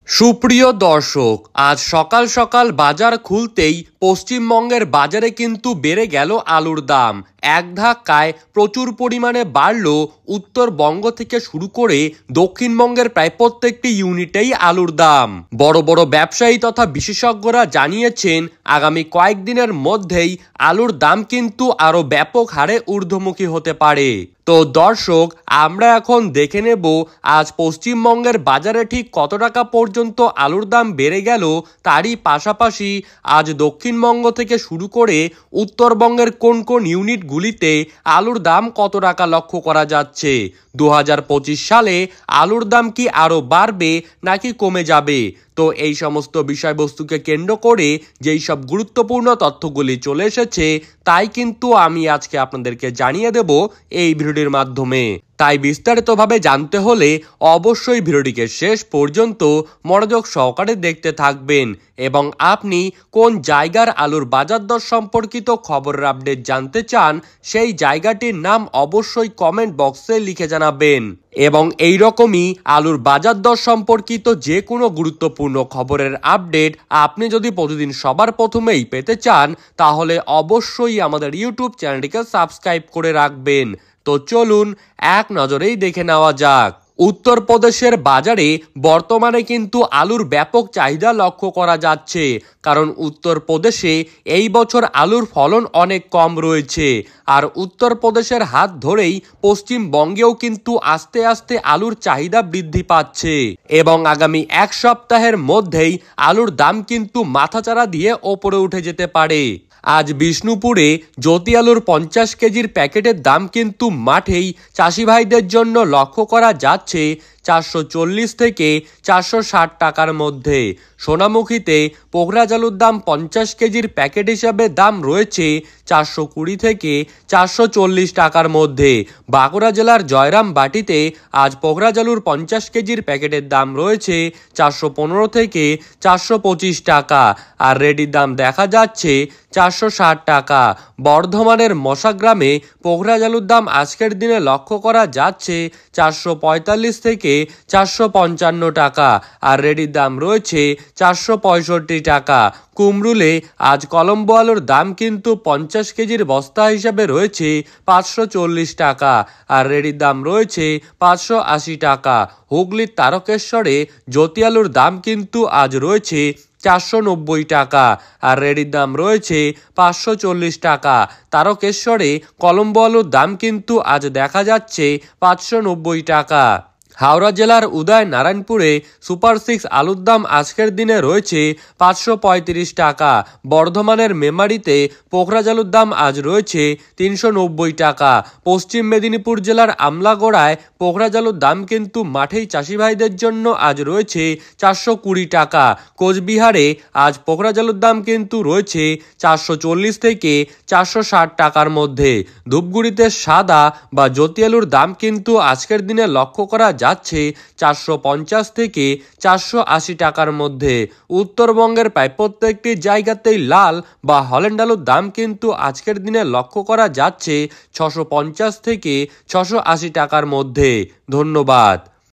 সুপ্রিয় দর্শক, আজ সকাল সকাল বাজার খুলতেই পশ্চিমবঙ্গের বাজারে কিন্তু বেড়ে গেল আলুর দাম। এক ধাক্কায় প্রচুর পরিমাণে বাড়ল উত্তরবঙ্গ থেকে শুরু করে দক্ষিণবঙ্গের প্রায় প্রত্যেকটি ইউনিটেই আলুর দাম। বড় বড় ব্যবসায়ী তথা বিশেষজ্ঞরা জানিয়েছেন আগামী কয়েকদিনের মধ্যেই আলুর দাম কিন্তু আরো ব্যাপক হারে ঊর্ধ্বমুখী হতে পারে। তো দর্শক, আমরা এখন দেখে নেব আজ পশ্চিমবঙ্গের বাজারে ঠিক কত টাকা পর্যন্ত আলুর দাম বেড়ে গেল। তারই পাশাপাশি আজ দক্ষিণবঙ্গ থেকে শুরু করে উত্তরবঙ্গের কোন কোন ইউনিটগুলিতে আলুর দাম কত টাকা লক্ষ্য করা যাচ্ছে। 2025 সালে আলুর দাম কি আরো বাড়বে নাকি কমে যাবে? তো এই সমস্ত বিষয়বস্তুকে কেন্দ্র করে যেই সব গুরুত্বপূর্ণ তথ্যগুলি চলে এসেছে তাই কিন্তু আমি আজকে আপনাদেরকে জানিয়ে দেব এই ভিডিওর মাধ্যমে। তাই বিস্তারিতভাবে জানতে হলে অবশ্যই ভিডিওটিকে শেষ পর্যন্ত মনোযোগ সহকারে দেখতে থাকবেন এবং আপনি কোন জায়গার আলুর বাজার দর সম্পর্কিত খবরের আপডেট জানতে চান সেই জায়গাটির নাম অবশ্যই কমেন্ট বক্সে লিখে জানাবেন। এবং এই রকমই আলুর বাজার দর সম্পর্কিত যে কোনো গুরুত্বপূর্ণ খবরের আপডেট আপনি যদি প্রতিদিন সবার প্রথমেই পেতে চান তাহলে অবশ্যই আমাদের ইউটিউব চ্যানেলটিকে সাবস্ক্রাইব করে রাখবেন। তো চলুন এক নজরেই দেখে নেওয়া যাক। উত্তরপ্রদেশের বাজারে বর্তমানে কিন্তু আলুর ব্যাপক চাহিদা লক্ষ্য করা যাচ্ছে, কারণ উত্তরপ্রদেশে এই বছর আলুর ফলন অনেক কম রয়েছে। আর উত্তরপ্রদেশের হাত ধরেই পশ্চিমবঙ্গেও কিন্তু আস্তে আস্তে আলুর চাহিদা বৃদ্ধি পাচ্ছে এবং আগামী এক সপ্তাহের মধ্যেই আলুর দাম কিন্তু মাথাচাড়া দিয়ে ওপরে উঠে যেতে পারে। আজ বিষ্ণুপুরে জ্যোতি আলুর 50 কেজির প্যাকেটের দাম কিন্তু মাঠেই চাষি ভাইদের জন্য লক্ষ্য করা যাচ্ছে 440 থেকে 460 টাকার মধ্যে। সোনামুখীতে পোখরাজ আলুর দাম 50 কেজির প্যাকেট হিসাবে দাম রয়েছে 420 থেকে 440 টাকার মধ্যে। বাঁকুড়া জেলার জয়রামবাটিতে আজ পোখরাজ আলুর 50 কেজির প্যাকেটের দাম রয়েছে 415 থেকে 425 টাকা, আর রেডির দাম দেখা যাচ্ছে 460 টাকা। বর্ধমানের মশাগ্রামে পোখরাজ আলুর দাম আজকের দিনে লক্ষ্য করা যাচ্ছে 445 থেকে 455 টাকা, আর রেডির দাম রয়েছে 465 টাকা। কুমরুলে আজ কলম্বো আলুর দাম কিন্তু 50 কেজির বস্তা হিসাবে রয়েছে 540 টাকা, আর রেডির দাম রয়েছে 580 টাকা। হুগলির তারকেশ্বরে জ্যোতি আলুর দাম কিন্তু আজ রয়েছে 490 টাকা, আর রেডির দাম রয়েছে 540 টাকা। তারকেশ্বরে কলম্বো আলুর দাম কিন্তু আজ দেখা যাচ্ছে 590 টাকা। হাওড়া জেলার উদয় নারায়ণপুরে সুপার 6 আলুর দাম আজকের দিনে রয়েছে 535 টাকা। বর্ধমানের মেমারিতে পোখরাজ আলুর দাম আজ রয়েছে 390 টাকা। পশ্চিম মেদিনীপুর জেলার আমলাগড়ায় পোখরাজ আলুর দাম কিন্তু মাঠেই চাষি ভাইদের জন্য আজ রয়েছে 420 টাকা। কোচবিহারে আজ পোখরাজ আলুর দাম কিন্তু রয়েছে 440 থেকে 460 টাকার মধ্যে। ধূপগুড়িতে সাদা বা জ্যোতি আলুর দাম কিন্তু আজকের দিনে লক্ষ্য করা যাচ্ছে 450 থেকে 480 টাকার মধ্যে। উত্তরবঙ্গের প্রায় প্রত্যেকটি জায়গাতেই লাল বা হল্যান্ড আলুর দাম কিন্তু আজকের দিনে লক্ষ্য করা যাচ্ছে 650 থেকে 680 টাকার মধ্যে। ধন্যবাদ।